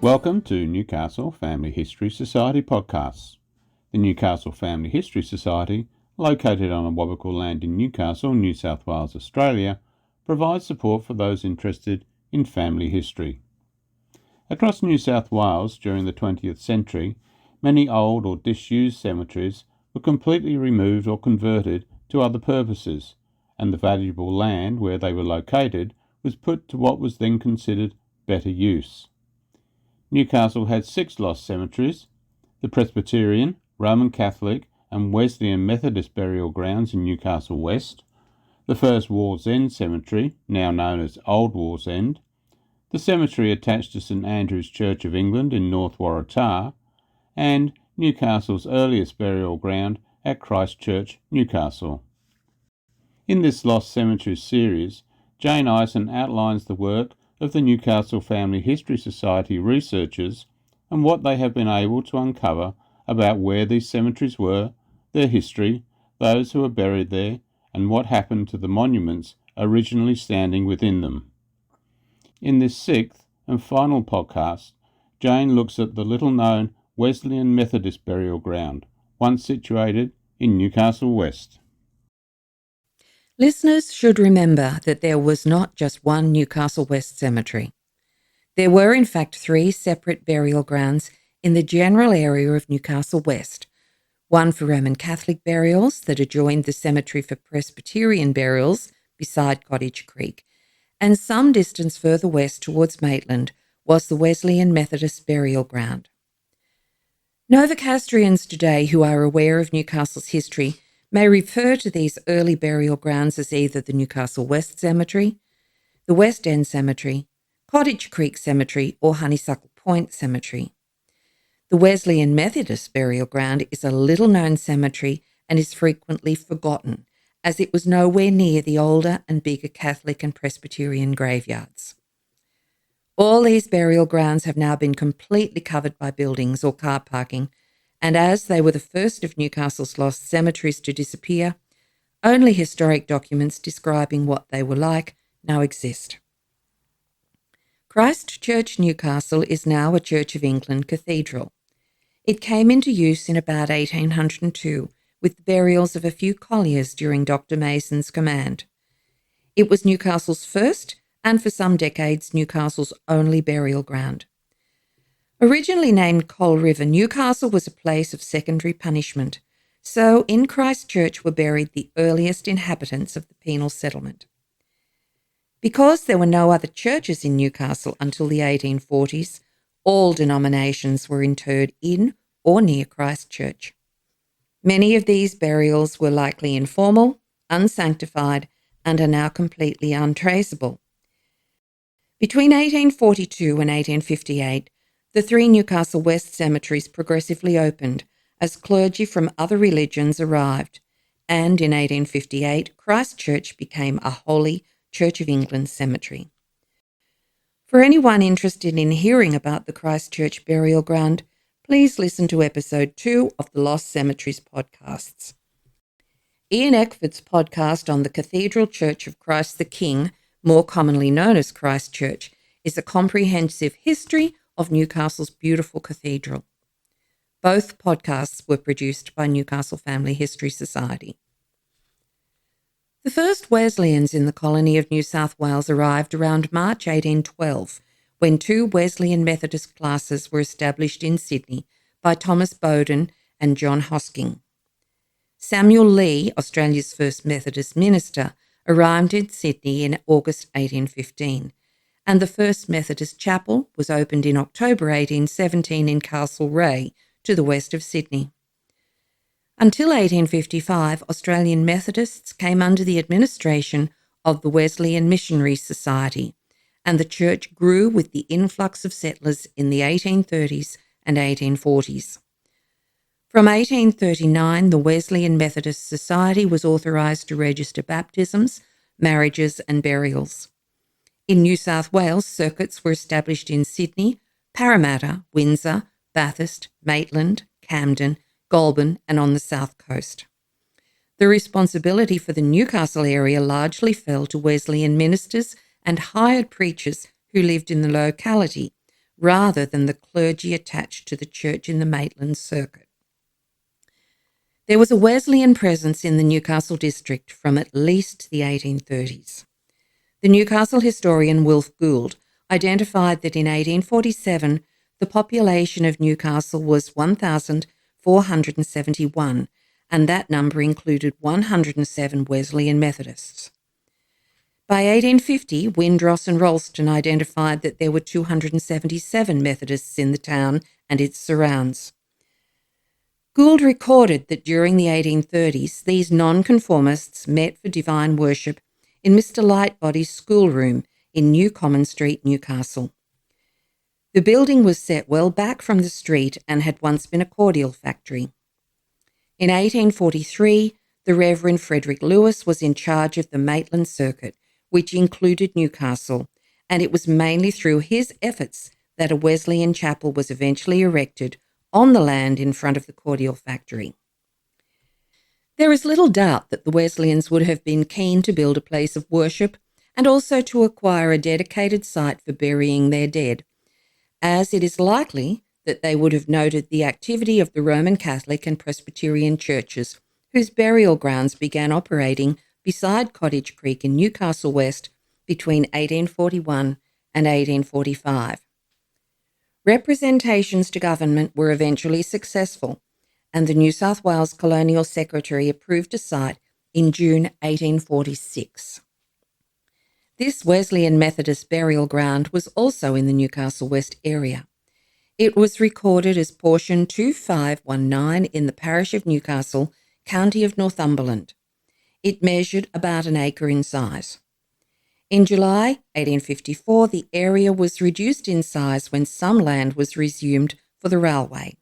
Welcome to Newcastle Family History Society podcasts. The Newcastle Family History Society, located on Awabakal land in Newcastle, New South Wales, Australia, provides support for those interested in family history. Across New South Wales during the 20th century, many old or disused cemeteries were completely removed or converted to other purposes, and the valuable land where they were located was put to what was then considered better use. Newcastle had 6 lost cemeteries: the Presbyterian, Roman Catholic and Wesleyan Methodist Burial Grounds in Newcastle West, the first Wallsend Cemetery, now known as Old Wallsend, the cemetery attached to St Andrew's Church of England in North Waratah, and Newcastle's earliest burial ground at Christ Church, Newcastle. In this Lost Cemeteries series, Jane Ison outlines the work of the Newcastle Family History Society researchers and what they have been able to uncover about where these cemeteries were, their history, those who were buried there, and what happened to the monuments originally standing within them. In this 6th and final podcast, Jane looks at the little-known Wesleyan Methodist Burial Ground, once situated in Newcastle West. Listeners should remember that there was not just one Newcastle West cemetery. There were in fact 3 separate burial grounds in the general area of Newcastle West, one for Roman Catholic burials that adjoined the cemetery for Presbyterian burials beside Cottage Creek, and some distance further west towards Maitland was the Wesleyan Methodist Burial Ground. Novocastrians today who are aware of Newcastle's history may refer to these early burial grounds as either the Newcastle West Cemetery, the West End Cemetery, Cottage Creek Cemetery, or Honeysuckle Point Cemetery. The Wesleyan Methodist Burial Ground is a little-known cemetery and is frequently forgotten, as it was nowhere near the older and bigger Catholic and Presbyterian graveyards. All these burial grounds have now been completely covered by buildings or car parking, and as they were the first of Newcastle's lost cemeteries to disappear, only historic documents describing what they were like now exist. Christ Church, Newcastle is now a Church of England cathedral. It came into use in about 1802 with the burials of a few colliers during Dr. Mason's command. It was Newcastle's first, and for some decades, Newcastle's only burial ground. Originally named Coal River, Newcastle was a place of secondary punishment, so in Christ Church were buried the earliest inhabitants of the penal settlement. Because there were no other churches in Newcastle until the 1840s, all denominations were interred in or near Christ Church. Many of these burials were likely informal, unsanctified, and are now completely untraceable. Between 1842 and 1858, the 3 Newcastle West cemeteries progressively opened as clergy from other religions arrived, and in 1858, Christ Church became a holy Church of England cemetery. For anyone interested in hearing about the Christ Church burial ground, please listen to episode 2 of the Lost Cemeteries podcasts. Ian Eckford's podcast on the Cathedral Church of Christ the King, more commonly known as Christ Church, is a comprehensive history of Newcastle's beautiful cathedral. Both podcasts were produced by Newcastle Family History Society. The first Wesleyans in the colony of New South Wales arrived around March 1812, when 2 Wesleyan Methodist classes were established in Sydney by Thomas Bowden and John Hosking. Samuel Lee, Australia's first Methodist minister, arrived in Sydney in August 1815, and the first Methodist chapel was opened in October 1817 in Castlereagh, to the west of Sydney. Until 1855, Australian Methodists came under the administration of the Wesleyan Missionary Society, and the church grew with the influx of settlers in the 1830s and 1840s. From 1839, the Wesleyan Methodist Society was authorised to register baptisms, marriages and burials. In New South Wales, circuits were established in Sydney, Parramatta, Windsor, Bathurst, Maitland, Camden, Goulburn and on the south coast. The responsibility for the Newcastle area largely fell to Wesleyan ministers and hired preachers who lived in the locality, rather than the clergy attached to the church in the Maitland circuit. There was a Wesleyan presence in the Newcastle district from at least the 1830s. The Newcastle historian Wilf Gould identified that in 1847 the population of Newcastle was 1,471, and that number included 107 Wesleyan Methodists. By 1850, Windross and Ralston identified that there were 277 Methodists in the town and its surrounds. Gould recorded that during the 1830s, these nonconformists met for divine worship in Mr. Lightbody's schoolroom in New Common Street, Newcastle. The building was set well back from the street and had once been a cordial factory. In 1843, the Reverend Frederick Lewis was in charge of the Maitland circuit, which included Newcastle, and it was mainly through his efforts that a Wesleyan chapel was eventually erected on the land in front of the cordial factory. There is little doubt that the Wesleyans would have been keen to build a place of worship and also to acquire a dedicated site for burying their dead, as it is likely that they would have noted the activity of the Roman Catholic and Presbyterian churches, whose burial grounds began operating beside Cottage Creek in Newcastle West between 1841 and 1845. Representations to government were eventually successful, and the New South Wales Colonial Secretary approved a site in June 1846. This Wesleyan Methodist Burial Ground was also in the Newcastle West area. It was recorded as portion 2519 in the parish of Newcastle, county of Northumberland. It measured about an acre in size. In July 1854, the area was reduced in size when some land was resumed for the railway.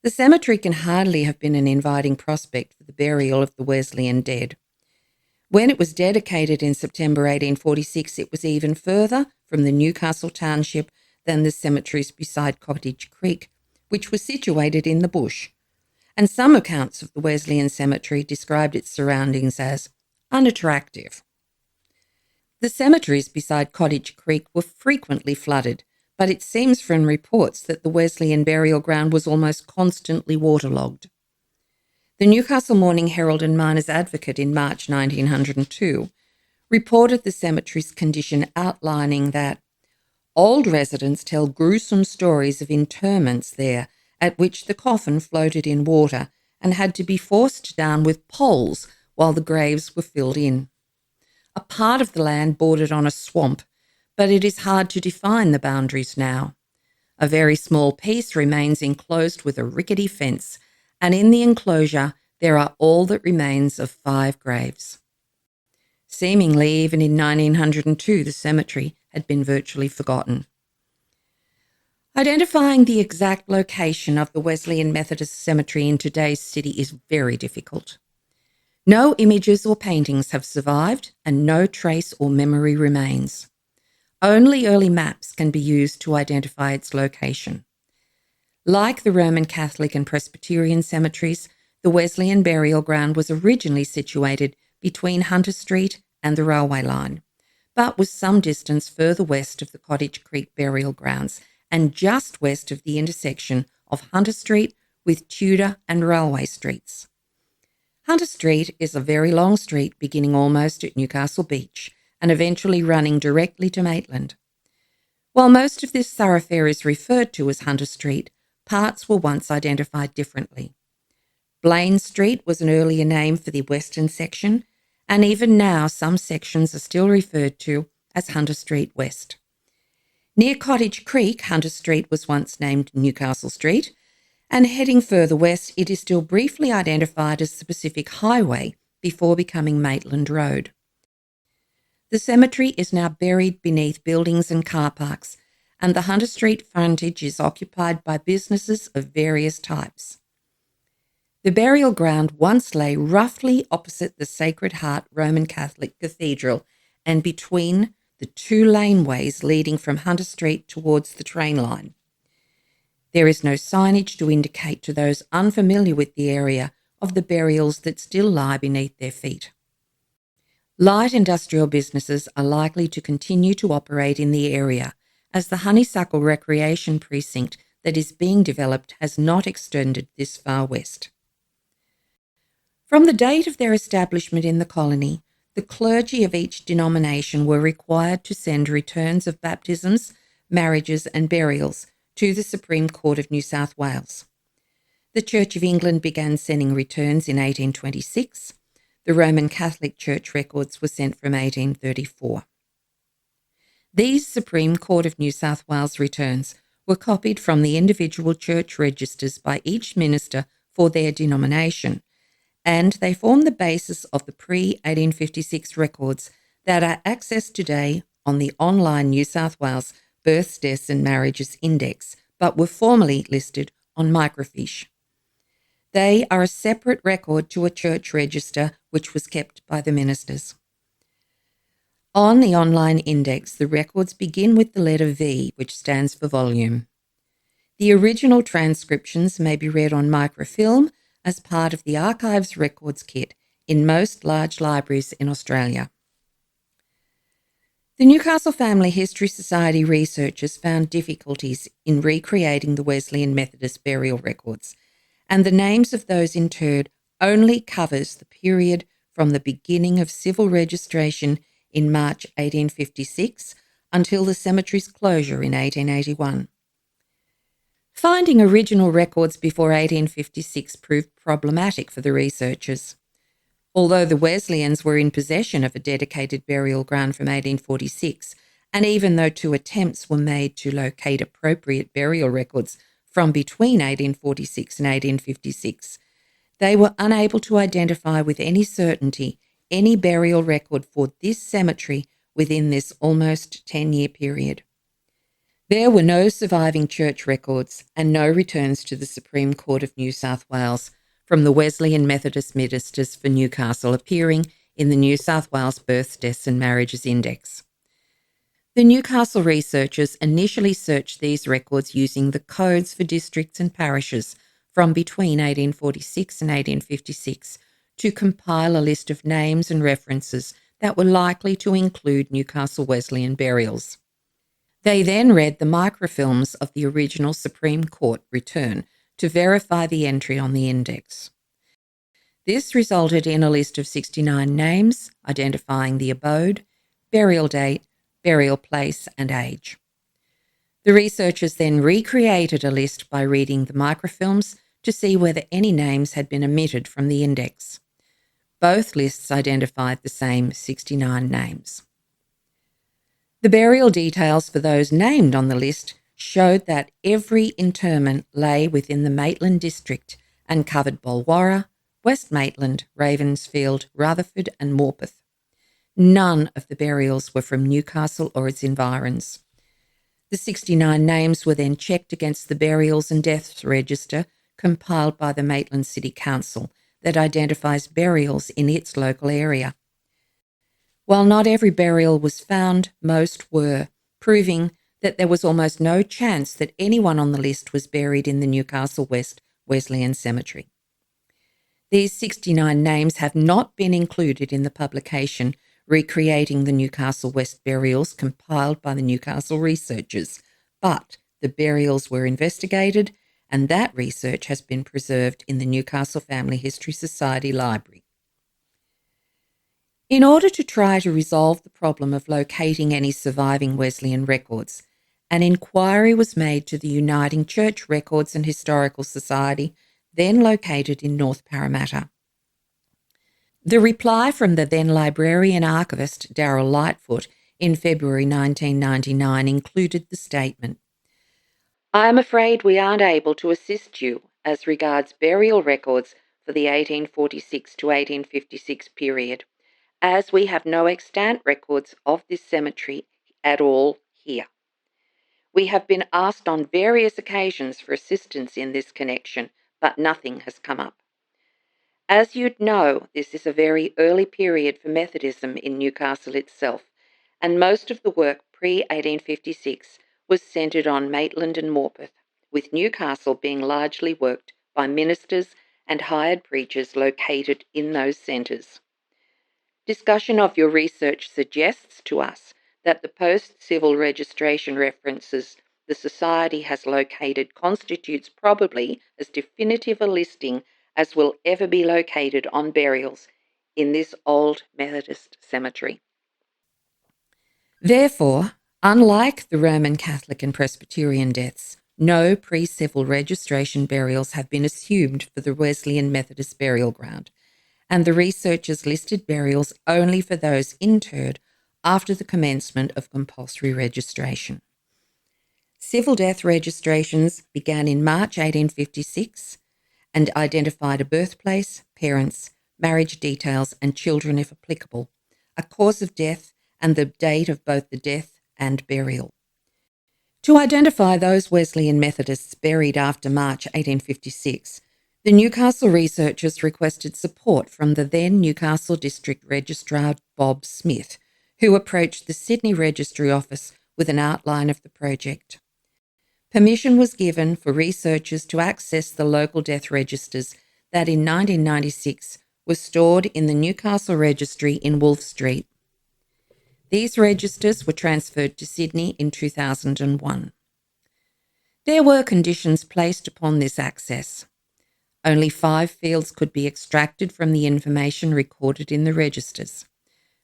The cemetery can hardly have been an inviting prospect for the burial of the Wesleyan dead. When it was dedicated in September 1846, it was even further from the Newcastle township than the cemeteries beside Cottage Creek, which was situated in the bush, and some accounts of the Wesleyan cemetery described its surroundings as unattractive. The cemeteries beside Cottage Creek were frequently flooded, but it seems from reports that the Wesleyan burial ground was almost constantly waterlogged. The Newcastle Morning Herald and Miners Advocate in March 1902 reported the cemetery's condition, outlining that old residents tell gruesome stories of interments there at which the coffin floated in water and had to be forced down with poles while the graves were filled in. A part of the land bordered on a swamp, but it is hard to define the boundaries now. A very small piece remains enclosed with a rickety fence, and in the enclosure there are all that remains of 5 graves. Seemingly, even in 1902, the cemetery had been virtually forgotten. Identifying the exact location of the Wesleyan Methodist Cemetery in today's city is very difficult. No images or paintings have survived, and no trace or memory remains. Only early maps can be used to identify its location. Like the Roman Catholic and Presbyterian cemeteries, the Wesleyan burial ground was originally situated between Hunter Street and the railway line, but was some distance further west of the Cottage Creek burial grounds and just west of the intersection of Hunter Street with Tudor and Railway Streets. Hunter Street is a very long street beginning almost at Newcastle Beach and eventually running directly to Maitland. While most of this thoroughfare is referred to as Hunter Street, parts were once identified differently. Blaine Street was an earlier name for the western section, and even now some sections are still referred to as Hunter Street West. Near Cottage Creek, Hunter Street was once named Newcastle Street, and heading further west, it is still briefly identified as the Pacific Highway before becoming Maitland Road. The cemetery is now buried beneath buildings and car parks, and the Hunter Street frontage is occupied by businesses of various types. The burial ground once lay roughly opposite the Sacred Heart Roman Catholic Cathedral and between the 2 laneways leading from Hunter Street towards the train line. There is no signage to indicate to those unfamiliar with the area of the burials that still lie beneath their feet. Light industrial businesses are likely to continue to operate in the area, as the Honeysuckle Recreation Precinct that is being developed has not extended this far west. From the date of their establishment in the colony, the clergy of each denomination were required to send returns of baptisms, marriages, and burials to the Supreme Court of New South Wales. The Church of England began sending returns in 1826. The Roman Catholic Church records were sent from 1834. These Supreme Court of New South Wales returns were copied from the individual church registers by each minister for their denomination, and they form the basis of the pre-1856 records that are accessed today on the online New South Wales Births, Deaths and Marriages Index, but were formerly listed on microfiche. They are a separate record to a church register which was kept by the ministers. On the online index, the records begin with the letter V, which stands for volume. The original transcriptions may be read on microfilm as part of the Archives Records Kit in most large libraries in Australia. The Newcastle Family History Society researchers found difficulties in recreating the Wesleyan Methodist burial records, and the names of those interred only covers the period from the beginning of civil registration in March 1856 until the cemetery's closure in 1881. Finding original records before 1856 proved problematic for the researchers. Although the Wesleyans were in possession of a dedicated burial ground from 1846, and even though 2 attempts were made to locate appropriate burial records from between 1846 and 1856, they were unable to identify with any certainty any burial record for this cemetery within this almost 10-year period. There were no surviving church records and no returns to the Supreme Court of New South Wales from the Wesleyan Methodist ministers for Newcastle appearing in the New South Wales Births, Deaths and Marriages Index. The Newcastle researchers initially searched these records using the codes for districts and parishes from between 1846 and 1856 to compile a list of names and references that were likely to include Newcastle Wesleyan burials. They then read the microfilms of the original Supreme Court return to verify the entry on the index. This resulted in a list of 69 names identifying the abode, burial date, burial place, and age. The researchers then recreated a list by reading the microfilms to see whether any names had been omitted from the index. Both lists identified the same 69 names. The burial details for those named on the list showed that every interment lay within the Maitland district and covered Bolwarra, West Maitland, Ravensfield, Rutherford and Morpeth. None of the burials were from Newcastle or its environs. The 69 names were then checked against the burials and deaths register compiled by the Maitland City Council that identifies burials in its local area. While not every burial was found, most were, proving that there was almost no chance that anyone on the list was buried in the Newcastle West Wesleyan Cemetery. These 69 names have not been included in the publication recreating the Newcastle West burials compiled by the Newcastle researchers, but the burials were investigated and that research has been preserved in the Newcastle Family History Society Library. In order to try to resolve the problem of locating any surviving Wesleyan records, an inquiry was made to the Uniting Church Records and Historical Society, then located in North Parramatta. The reply from the then librarian archivist Darryl Lightfoot in February 1999 included the statement, "I am afraid we aren't able to assist you as regards burial records for the 1846 to 1856 period, as we have no extant records of this cemetery at all here. We have been asked on various occasions for assistance in this connection, but nothing has come up. As you'd know, this is a very early period for Methodism in Newcastle itself, and most of the work pre-1856 was centred on Maitland and Morpeth, with Newcastle being largely worked by ministers and hired preachers located in those centres. Discussion of your research suggests to us that the post-civil registration references the Society has located constitutes probably as definitive a listing as will ever be located on burials in this old Methodist cemetery. Therefore, unlike the Roman Catholic and Presbyterian deaths, no pre-civil registration burials have been assumed for the Wesleyan Methodist Burial Ground, and the researchers listed burials only for those interred after the commencement of compulsory registration. Civil death registrations began in March 1856 and identified a birthplace, parents, marriage details, and children if applicable, a cause of death, and the date of both the death and burial. To identify those Wesleyan Methodists buried after March 1856, the Newcastle researchers requested support from the then Newcastle District Registrar Bob Smith, who approached the Sydney Registry Office with an outline of the project. Permission was given for researchers to access the local death registers that in 1996 were stored in the Newcastle Registry in Wolfe Street. These registers were transferred to Sydney in 2001. There were conditions placed upon this access. Only 5 fields could be extracted from the information recorded in the registers: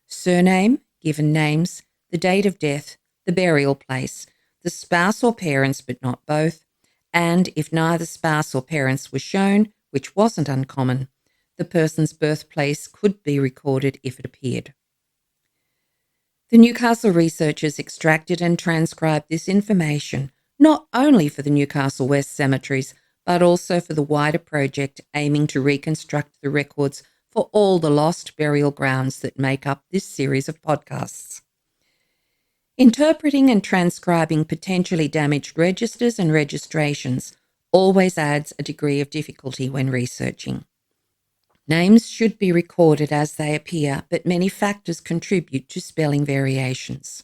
surname, given names, the date of death, the burial place, the spouse or parents but not both, and if neither spouse or parents was shown, which wasn't uncommon, the person's birthplace could be recorded if it appeared. The Newcastle researchers extracted and transcribed this information not only for the Newcastle West cemeteries, but also for the wider project aiming to reconstruct the records for all the lost burial grounds that make up this series of podcasts. Interpreting and transcribing potentially damaged registers and registrations always adds a degree of difficulty when researching. Names should be recorded as they appear, but many factors contribute to spelling variations.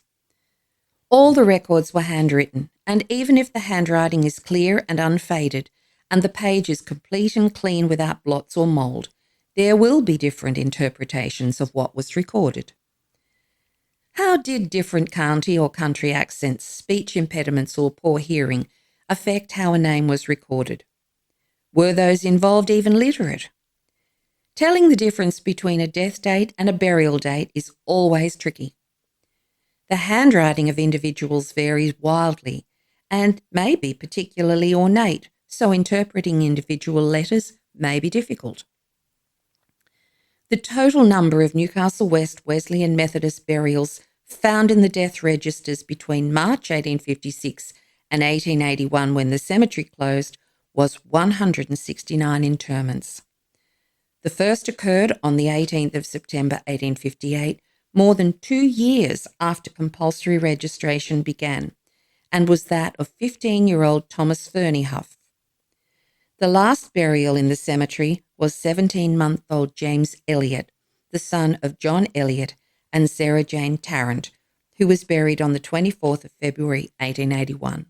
All the records were handwritten, and even if the handwriting is clear and unfaded, and the page is complete and clean without blots or mould, there will be different interpretations of what was recorded. How did different county or country accents, speech impediments, or poor hearing affect how a name was recorded? Were those involved even literate? Telling the difference between a death date and a burial date is always tricky. The handwriting of individuals varies wildly and may be particularly ornate, so interpreting individual letters may be difficult. The total number of Newcastle West Wesleyan Methodist burials found in the death registers between March 1856 and 1881, when the cemetery closed, was 169 interments. The first occurred on the 18th of September 1858, more than 2 years after compulsory registration began, and was that of 15-year-old Thomas Ferniehough. The last burial in the cemetery was 17-month-old James Elliott, the son of John Elliott and Sarah Jane Tarrant, who was buried on the 24th of February 1881.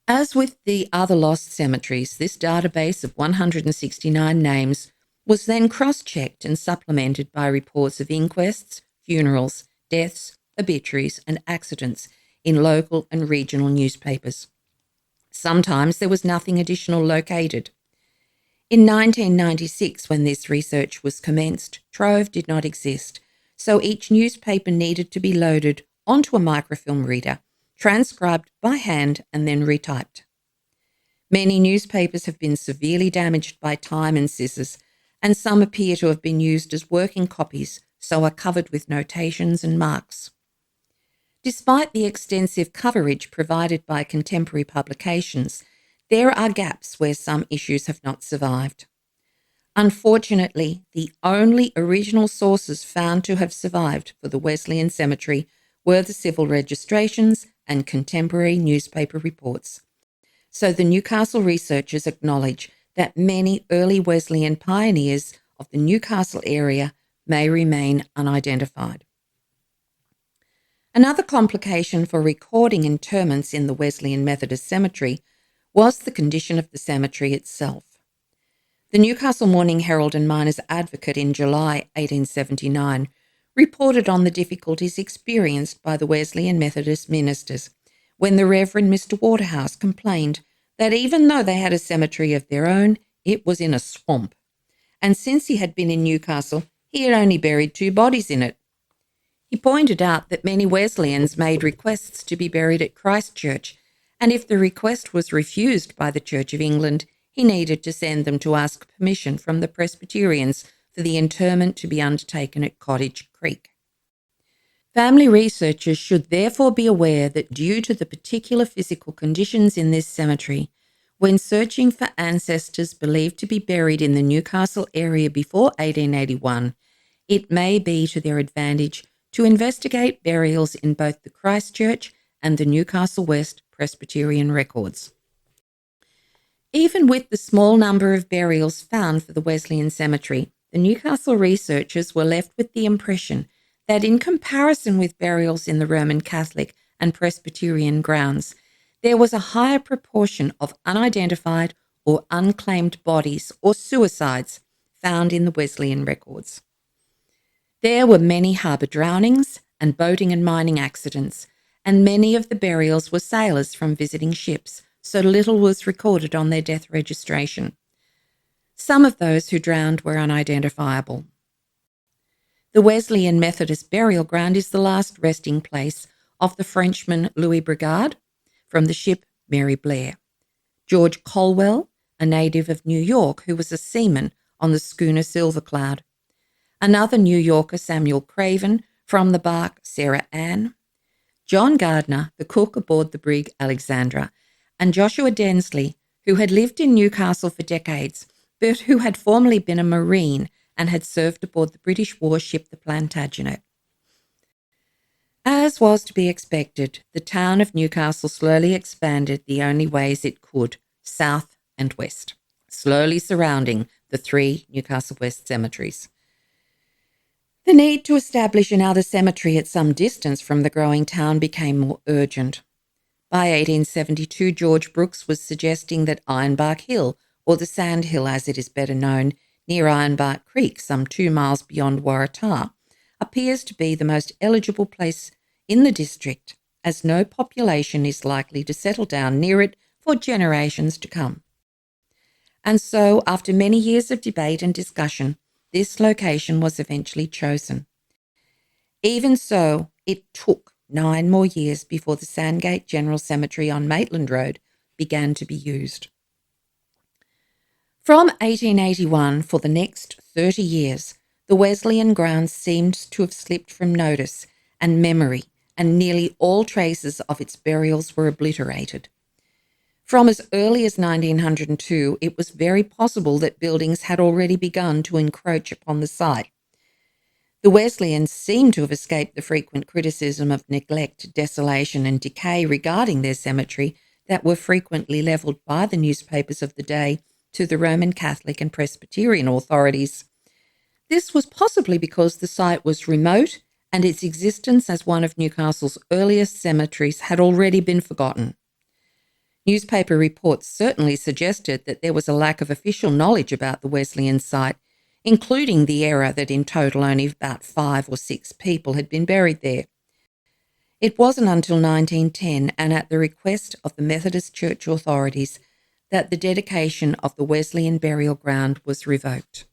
As with the other lost cemeteries, this database of 169 names was then cross-checked and supplemented by reports of inquests, funerals, deaths, obituaries, and accidents in local and regional newspapers. Sometimes there was nothing additional located. In 1996, when this research was commenced, Trove did not exist, so each newspaper needed to be loaded onto a microfilm reader, transcribed by hand and then retyped. Many newspapers have been severely damaged by time and scissors, and some appear to have been used as working copies, so are covered with notations and marks. Despite the extensive coverage provided by contemporary publications, there are gaps where some issues have not survived. Unfortunately, the only original sources found to have survived for the Wesleyan Cemetery were the civil registrations and contemporary newspaper reports. So the Newcastle researchers acknowledge that many early Wesleyan pioneers of the Newcastle area may remain unidentified. Another complication for recording interments in the Wesleyan Methodist Cemetery was the condition of the cemetery itself. The Newcastle Morning Herald and Miners Advocate in July 1879 reported on the difficulties experienced by the Wesleyan Methodist ministers when the Reverend Mr. Waterhouse complained that even though they had a cemetery of their own, it was in a swamp. And since he had been in Newcastle, he had only buried 2 bodies in it. He pointed out that many Wesleyans made requests to be buried at Christ Church, and if the request was refused by the Church of England, he needed to send them to ask permission from the Presbyterians for the interment to be undertaken at Cottage Creek. Family researchers should therefore be aware that due to the particular physical conditions in this cemetery, when searching for ancestors believed to be buried in the Newcastle area before 1881, it may be to their advantage to investigate burials in both the Christchurch and the Newcastle West Presbyterian records. Even with the small number of burials found for the Wesleyan cemetery, the Newcastle researchers were left with the impression that in comparison with burials in the Roman Catholic and Presbyterian grounds, there was a higher proportion of unidentified or unclaimed bodies or suicides found in the Wesleyan records. There were many harbour drownings and boating and mining accidents, and many of the burials were sailors from visiting ships, so little was recorded on their death registration. Some of those who drowned were unidentifiable. The Wesleyan Methodist Burial Ground is the last resting place of the Frenchman Louis Brigade from the ship Mary Blair. George Colwell, a native of New York who was a seaman on the schooner Silver Cloud. Another New Yorker, Samuel Craven, from the bark Sarah Ann. John Gardner, the cook aboard the brig Alexandra, and Joshua Densley, who had lived in Newcastle for decades, but who had formerly been a Marine and had served aboard the British warship the Plantagenet. As was to be expected, the town of Newcastle slowly expanded the only ways it could, south and west, slowly surrounding the 3 Newcastle West cemeteries. The need to establish another cemetery at some distance from the growing town became more urgent. By 1872, George Brooks was suggesting that Ironbark Hill, or the Sand Hill as it is better known, near Ironbark Creek, some 2 miles beyond Waratah, appears to be the most eligible place in the district, as no population is likely to settle down near it for generations to come. And so, after many years of debate and discussion, this location was eventually chosen. Even so, it took 9 more years before the Sandgate General Cemetery on Maitland Road began to be used. From 1881, for the next 30 years, the Wesleyan grounds seemed to have slipped from notice and memory, and nearly all traces of its burials were obliterated. From as early as 1902, it was very possible that buildings had already begun to encroach upon the site. The Wesleyans seem to have escaped the frequent criticism of neglect, desolation, and decay regarding their cemetery that were frequently levelled by the newspapers of the day to the Roman Catholic and Presbyterian authorities. This was possibly because the site was remote and its existence as one of Newcastle's earliest cemeteries had already been forgotten. Newspaper reports certainly suggested that there was a lack of official knowledge about the Wesleyan site, including the error that in total only about 5 or 6 people had been buried there. It wasn't until 1910, and at the request of the Methodist Church authorities, that the dedication of the Wesleyan burial ground was revoked.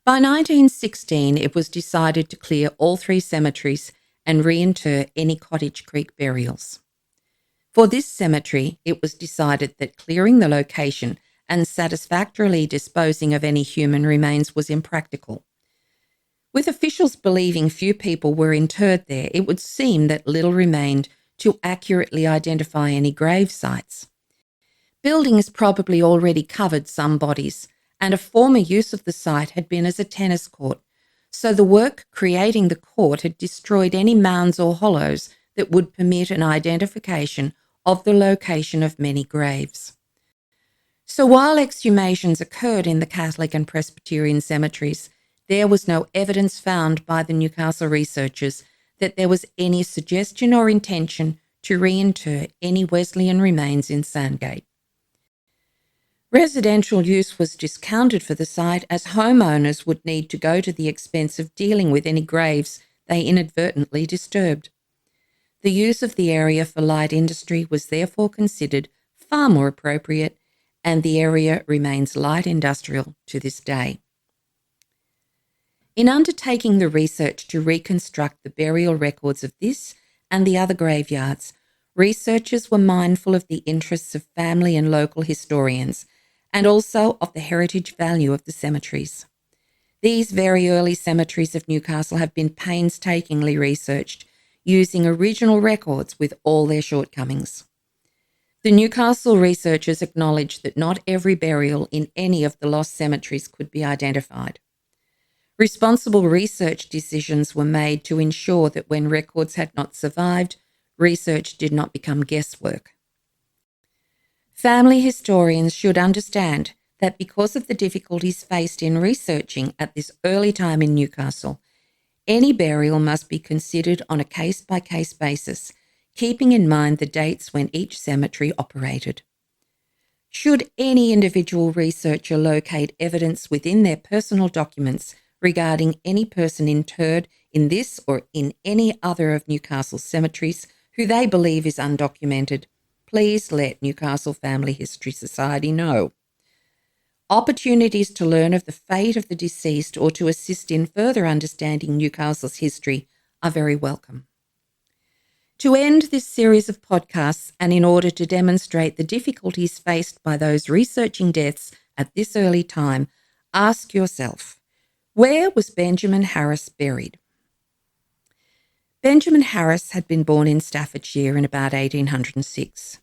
By 1916, it was decided to clear all 3 cemeteries and reinter any Cottage Creek burials. For this cemetery, it was decided that clearing the location and satisfactorily disposing of any human remains was impractical. With officials believing few people were interred there, it would seem that little remained to accurately identify any grave sites. Buildings probably already covered some bodies, and a former use of the site had been as a tennis court, so the work creating the court had destroyed any mounds or hollows that would permit an identification of the location of many graves. So while exhumations occurred in the Catholic and Presbyterian cemeteries, there was no evidence found by the Newcastle researchers that there was any suggestion or intention to reinter any Wesleyan remains in Sandgate. Residential use was discounted for the site as homeowners would need to go to the expense of dealing with any graves they inadvertently disturbed. The use of the area for light industry was therefore considered far more appropriate, and the area remains light industrial to this day. In undertaking the research to reconstruct the burial records of this and the other graveyards, researchers were mindful of the interests of family and local historians, and also of the heritage value of the cemeteries. These very early cemeteries of Newcastle have been painstakingly researched, using original records with all their shortcomings. The Newcastle researchers acknowledged that not every burial in any of the lost cemeteries could be identified. Responsible research decisions were made to ensure that when records had not survived, research did not become guesswork. Family historians should understand that because of the difficulties faced in researching at this early time in Newcastle, any burial must be considered on a case-by-case basis, keeping in mind the dates when each cemetery operated. Should any individual researcher locate evidence within their personal documents regarding any person interred in this or in any other of Newcastle's cemeteries who they believe is undocumented, please let Newcastle Family History Society know. Opportunities to learn of the fate of the deceased or to assist in further understanding Newcastle's history are very welcome. To end this series of podcasts, and in order to demonstrate the difficulties faced by those researching deaths at this early time, ask yourself, where was Benjamin Harris buried? Benjamin Harris had been born in Staffordshire in about 1806.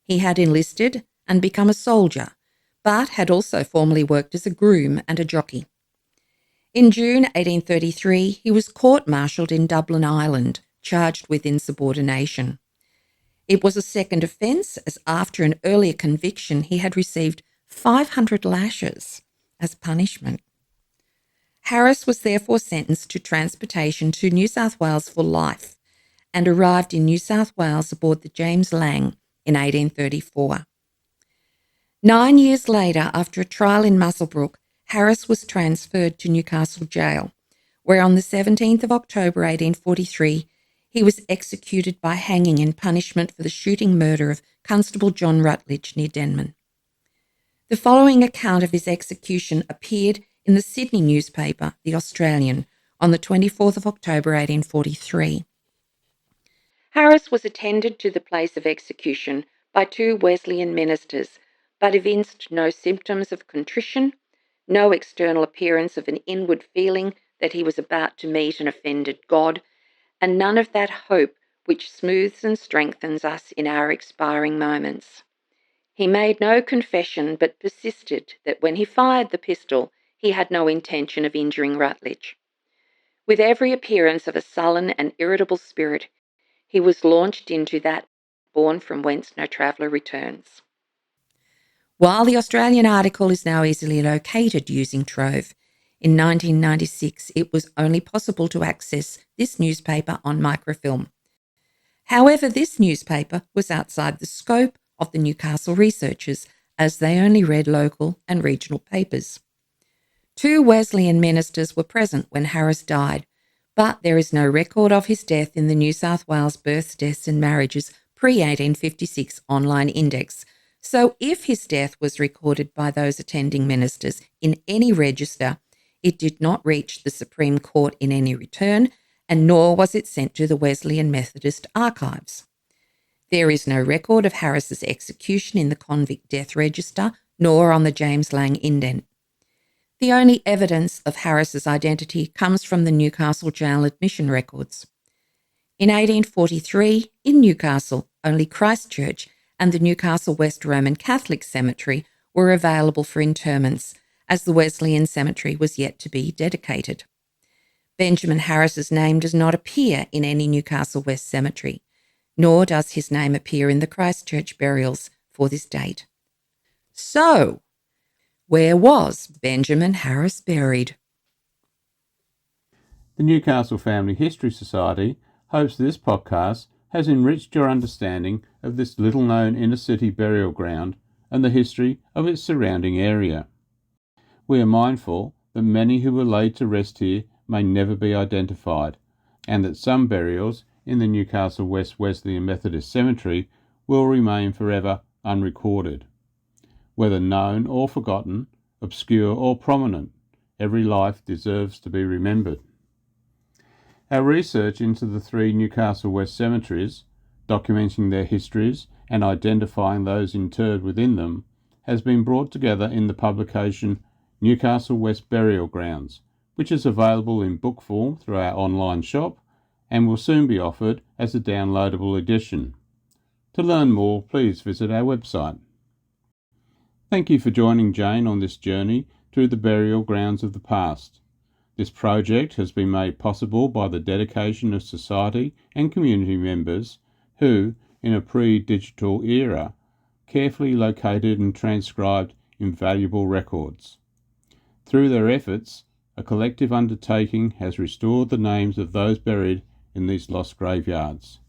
He had enlisted and become a soldier, but had also formerly worked as a groom and a jockey. In June 1833, he was court-martialled in Dublin, Ireland, charged with insubordination. It was a second offence, as after an earlier conviction he had received 500 lashes as punishment. Harris was therefore sentenced to transportation to New South Wales for life and arrived in New South Wales aboard the James Lang in 1834. 9 years later, after a trial in Muswellbrook, Harris was transferred to Newcastle Jail, where on the 17th of October 1843 he was executed by hanging in punishment for the shooting murder of Constable John Rutledge near Denman. The following account of his execution appeared in the Sydney newspaper, The Australian, on the 24th of October 1843. Harris was attended to the place of execution by 2 Wesleyan ministers, but evinced no symptoms of contrition, no external appearance of an inward feeling that he was about to meet an offended God, and none of that hope which smooths and strengthens us in our expiring moments. He made no confession, but persisted that when he fired the pistol, he had no intention of injuring Rutledge. With every appearance of a sullen and irritable spirit, he was launched into that bourne from whence no traveller returns. While the Australian article is now easily located using Trove, in 1996 it was only possible to access this newspaper on microfilm. However, this newspaper was outside the scope of the Newcastle researchers, as they only read local and regional papers. 2 Wesleyan ministers were present when Harris died, but there is no record of his death in the New South Wales Births, Deaths and Marriages pre-1856 online index. So if his death was recorded by those attending ministers in any register, it did not reach the Supreme Court in any return, and nor was it sent to the Wesleyan Methodist archives. There is no record of Harris's execution in the convict death register, nor on the James Lang indent. The only evidence of Harris's identity comes from the Newcastle Jail admission records. In 1843, in Newcastle, only Christchurch and the Newcastle West Roman Catholic Cemetery were available for interments, as the Wesleyan Cemetery was yet to be dedicated. Benjamin Harris's name does not appear in any Newcastle West Cemetery, nor does his name appear in the Christchurch burials for this date. So, where was Benjamin Harris buried? The Newcastle Family History Society hopes this podcast has enriched your understanding of this little-known inner-city burial ground and the history of its surrounding area. We are mindful that many who were laid to rest here may never be identified, and that some burials in the Newcastle West Wesleyan Methodist Cemetery will remain forever unrecorded. Whether known or forgotten, obscure or prominent, every life deserves to be remembered. Our research into the 3 Newcastle West cemeteries, documenting their histories and identifying those interred within them, has been brought together in the publication Newcastle West Burial Grounds, which is available in book form through our online shop and will soon be offered as a downloadable edition. To learn more, please visit our website. Thank you for joining Jane on this journey through the burial grounds of the past. This project has been made possible by the dedication of society and community members who, in a pre-digital era, carefully located and transcribed invaluable records. Through their efforts, a collective undertaking has restored the names of those buried in these lost graveyards.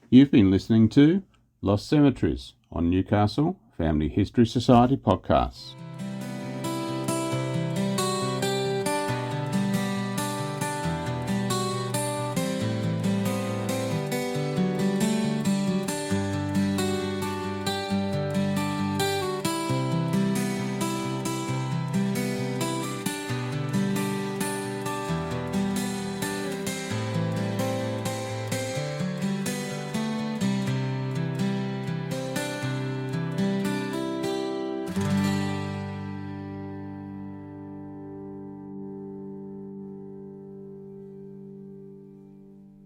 You've been listening to Lost Cemeteries on Newcastle Family History Society podcasts.